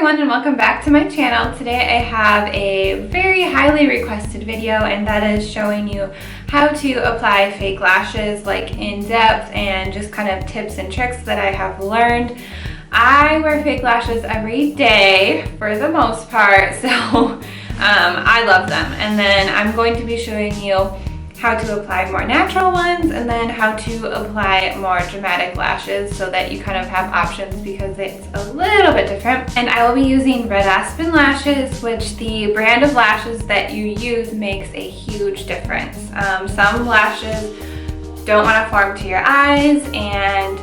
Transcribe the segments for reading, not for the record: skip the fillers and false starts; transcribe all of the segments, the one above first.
everyone and welcome back to my channel. Today I have a very highly requested video, and that is showing you how to apply fake lashes like in depth and just kind of tips and tricks that I have learned. I wear fake lashes every day for the most part, so I love them. And then I'm going to be showing you how to apply more natural ones and then how to apply more dramatic lashes so that you kind of have options because it's a little bit different. And I will be using red Aspen lashes, which the brand of lashes that you use makes a huge difference. Some lashes don't want to form to your eyes and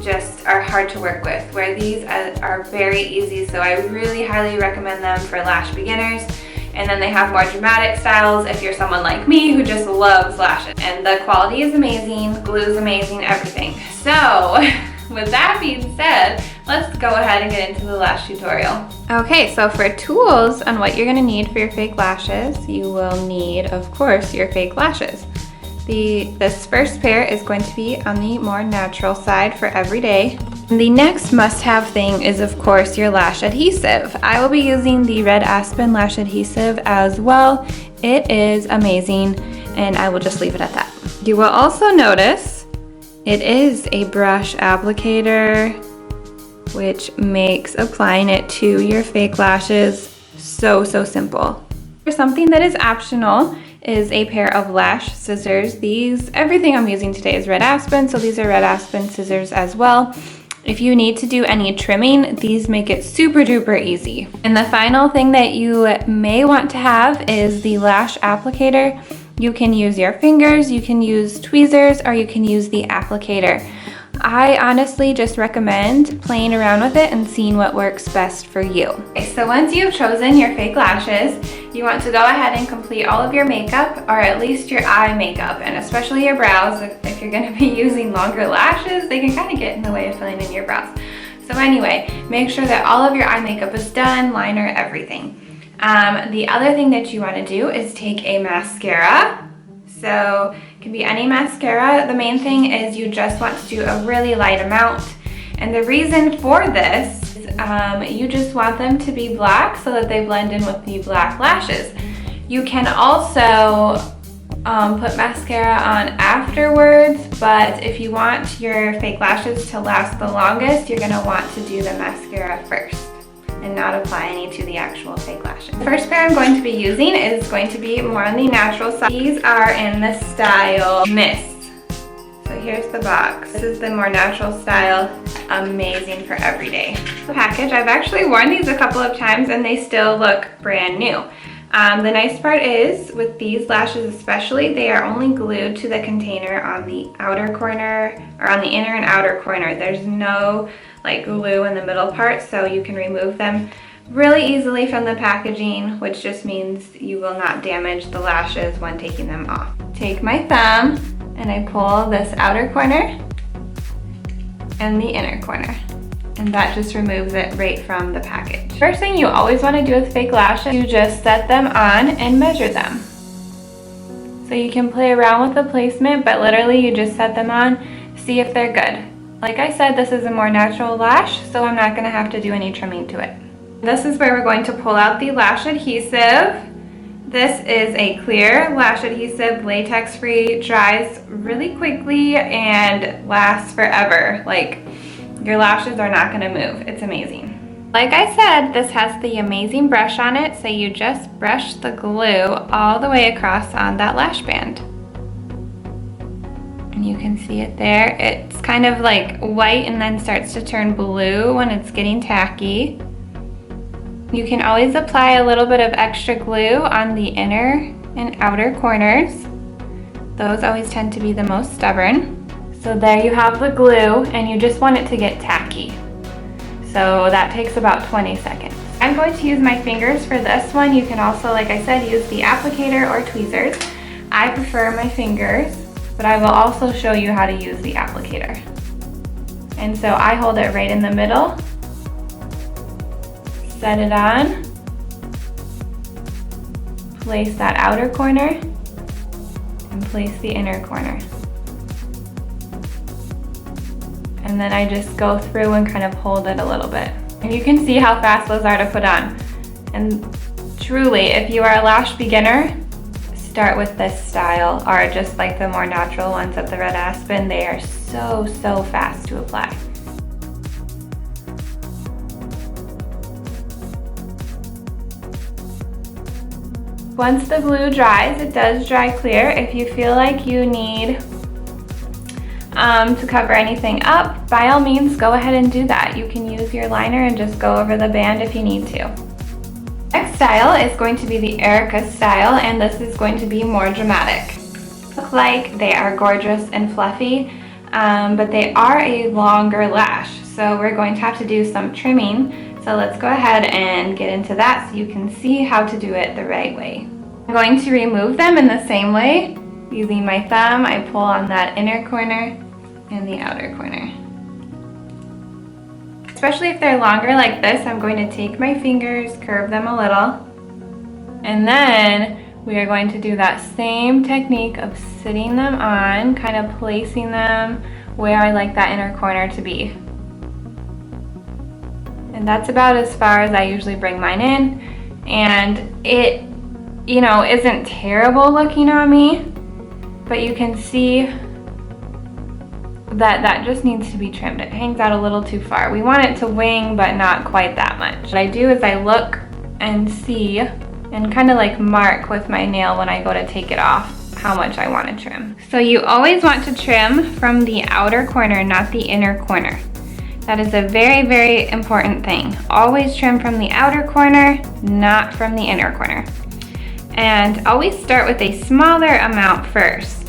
just are hard to work with, where these are very easy, so I really highly recommend them for lash beginners. And then they have more dramatic styles if you're someone like me who just loves lashes. And the quality is amazing, glue is amazing, everything. So with that being said, let's go ahead and get into the lash tutorial. Okay, so for tools on what you're gonna need for your fake lashes, you will need, of course, your fake lashes. This first pair is going to be on the more natural side for every day. The next must-have thing is, of course, your lash adhesive. I will be using the red Aspen lash adhesive as well. It is amazing, and I will just leave it at that. You will also notice it is a brush applicator, which makes applying it to your fake lashes so simple. For something that is optional is a pair of lash scissors. Everything I'm using today is red Aspen, so these are red Aspen scissors as well. If you need to do any trimming, these make it super duper easy. And the final thing that you may want to have is the lash applicator. You can use your fingers, you can use tweezers, or you can use the applicator. I honestly just recommend playing around with it and seeing what works best for you. Okay, so once you've chosen your fake lashes, you want to go ahead and complete all of your makeup, or at least your eye makeup, and especially your brows. If you're going to be using longer lashes, they can kind of get in the way of filling in your brows. So anyway, make sure that all of your eye makeup is done, liner, everything. The other thing that you want to do is take a mascara. So it can be any mascara. The main thing is you just want to do a really light amount. And the reason for this is you just want them to be black so that they blend in with the black lashes. You can also put mascara on afterwards, but if you want your fake lashes to last the longest, you're gonna want to do the mascara first and not apply any to the actual fake lashes. The first pair I'm going to be using is going to be more on the natural side. These are in the style Mist. So here's the box. This is the more natural style, amazing for every day. The package, I've actually worn these a couple of times and they still look brand new. The nice part is, with these lashes especially, they are only glued to the container on the outer corner, or on the inner and outer corner. There's no like glue in the middle part, so you can remove them really easily from the packaging, which just means you will not damage the lashes when taking them off. Take my thumb and I pull this outer corner and the inner corner, and that just removes it right from the package. First thing you always want to do with fake lashes, you just set them on and measure them. So you can play around with the placement, but literally you just set them on, see if they're good. Like I said, this is a more natural lash, so I'm not going to have to do any trimming to it. This is where we're going to pull out the lash adhesive. This is a clear lash adhesive, latex free, dries really quickly and lasts forever. Like, your lashes are not going to move. It's amazing. Like I said, this has the amazing brush on it, so you just brush the glue all the way across on that lash band. And you can see it there. It's kind of like white and then starts to turn blue when it's getting tacky. You can always apply a little bit of extra glue on the inner and outer corners. Those always tend to be the most stubborn. So there you have the glue, and you just want it to get tacky. So that takes about 20 seconds. I'm going to use my fingers for this one. You can also, like I said, use the applicator or tweezers. I prefer my fingers, but I will also show you how to use the applicator. And so I hold it right in the middle, set it on, place that outer corner, and place the inner corner. And then I just go through and kind of hold it a little bit. And you can see how fast those are to put on. And truly, if you are a lash beginner, start with this style, or just like the more natural ones at the Red Aspen. They are so fast to apply. Once the glue dries, it does dry clear. If you feel like you need to cover anything up, by all means go ahead and do that. You can use your liner and just go over the band if you need to. Next style is going to be the Ericka style, and this is going to be more dramatic. Look like they are gorgeous and fluffy, but they are a longer lash, so we're going to have to do some trimming. So let's go ahead and get into that so you can see how to do it the right way. I'm going to remove them in the same way. Using my thumb, I pull on that inner corner and the outer corner. Especially if they're longer like this, I'm going to take my fingers, curve them a little, and then we are going to do that same technique of sitting them on, kind of placing them where I like that inner corner to be. And that's about as far as I usually bring mine in. And it, you know, isn't terrible looking on me, but you can see that just needs to be trimmed. It hangs out a little too far. We want it to wing, but not quite that much. What I do is I look and see and kind of like mark with my nail when I go to take it off how much I want to trim. So you always want to trim from the outer corner, not the inner corner. That is a very important thing. Always trim from the outer corner, not from the inner corner. And always start with a smaller amount first.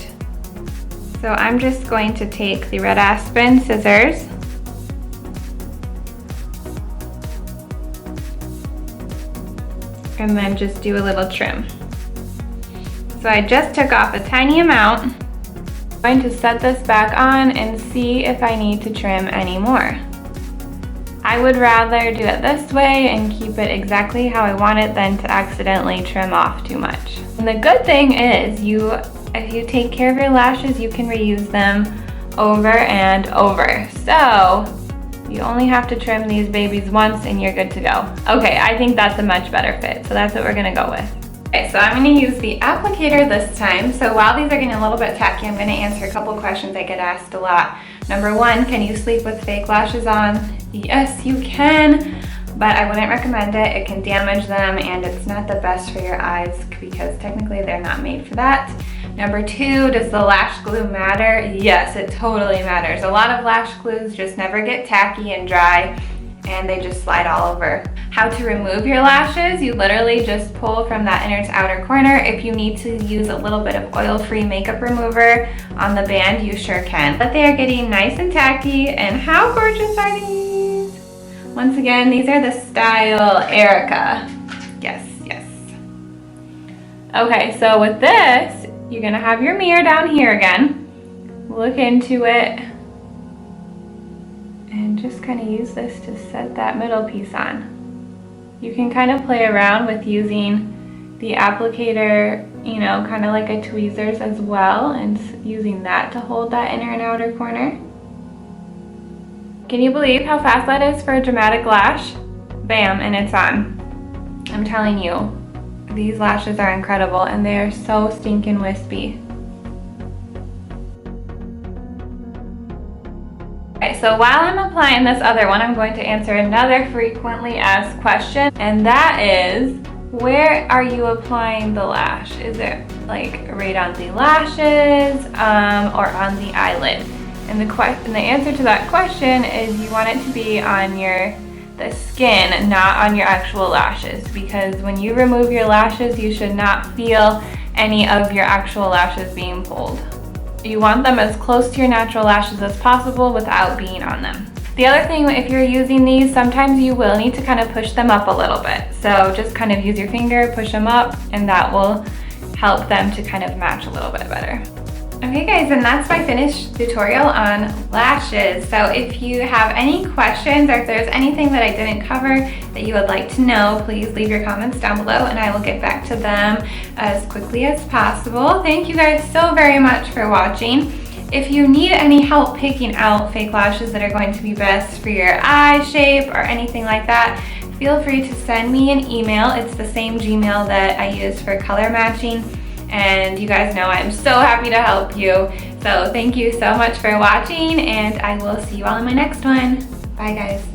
So I'm just going to take the Red Aspen scissors and then just do a little trim. So I just took off a tiny amount. I'm going to set this back on and see if I need to trim any more. I would rather do it this way and keep it exactly how I want it than to accidentally trim off too much. And the good thing is, if you take care of your lashes, you can reuse them over and over. So you only have to trim these babies once and you're good to go. Okay, I think that's a much better fit, so that's what we're gonna go with. Okay, so I'm going to use the applicator this time. So while these are getting a little bit tacky, I'm going to answer a couple questions I get asked a lot. Number one, can you sleep with fake lashes on? Yes, you can, but I wouldn't recommend it. It can damage them and it's not the best for your eyes because technically they're not made for that. Number two, does the lash glue matter? Yes, it totally matters. A lot of lash glues just never get tacky and dry and they just slide all over. How to remove your lashes? You literally just pull from that inner to outer corner. If you need to use a little bit of oil-free makeup remover on the band, you sure can. But they are getting nice and tacky, and how gorgeous are these? Once again, these are the style Ericka. Yes. Okay, so with this, you're gonna have your mirror down here again. Look into it. And just kind of use this to set that middle piece on. You can kind of play around with using the applicator, you know, kind of like a tweezers as well, and using that to hold that inner and outer corner. Can you believe how fast that is for a dramatic lash? Bam, and it's on. I'm telling you, these lashes are incredible and they are so stinking wispy. Okay, so while I'm applying this other one, I'm going to answer another frequently asked question, and that is, where are you applying the lash? Is it like right on the lashes or on the eyelid? And the answer to that question is you want it to be on the skin, not on your actual lashes, because when you remove your lashes, you should not feel any of your actual lashes being pulled. You want them as close to your natural lashes as possible without being on them. The other thing, if you're using these, sometimes you will need to kind of push them up a little bit. So just kind of use your finger, push them up, and that will help them to kind of match a little bit better. Okay guys, and that's my finished tutorial on lashes. So if you have any questions or if there's anything that I didn't cover that you would like to know, please leave your comments down below and I will get back to them as quickly as possible. Thank you guys so very much for watching. if you need any help picking out fake lashes that are going to be best for your eye shape or anything like that, feel free to send me an email. It's the same Gmail that I use for color matching, and you guys know I'm so happy to help you. So thank you so much for watching, and I will see you all in my next one. Bye guys.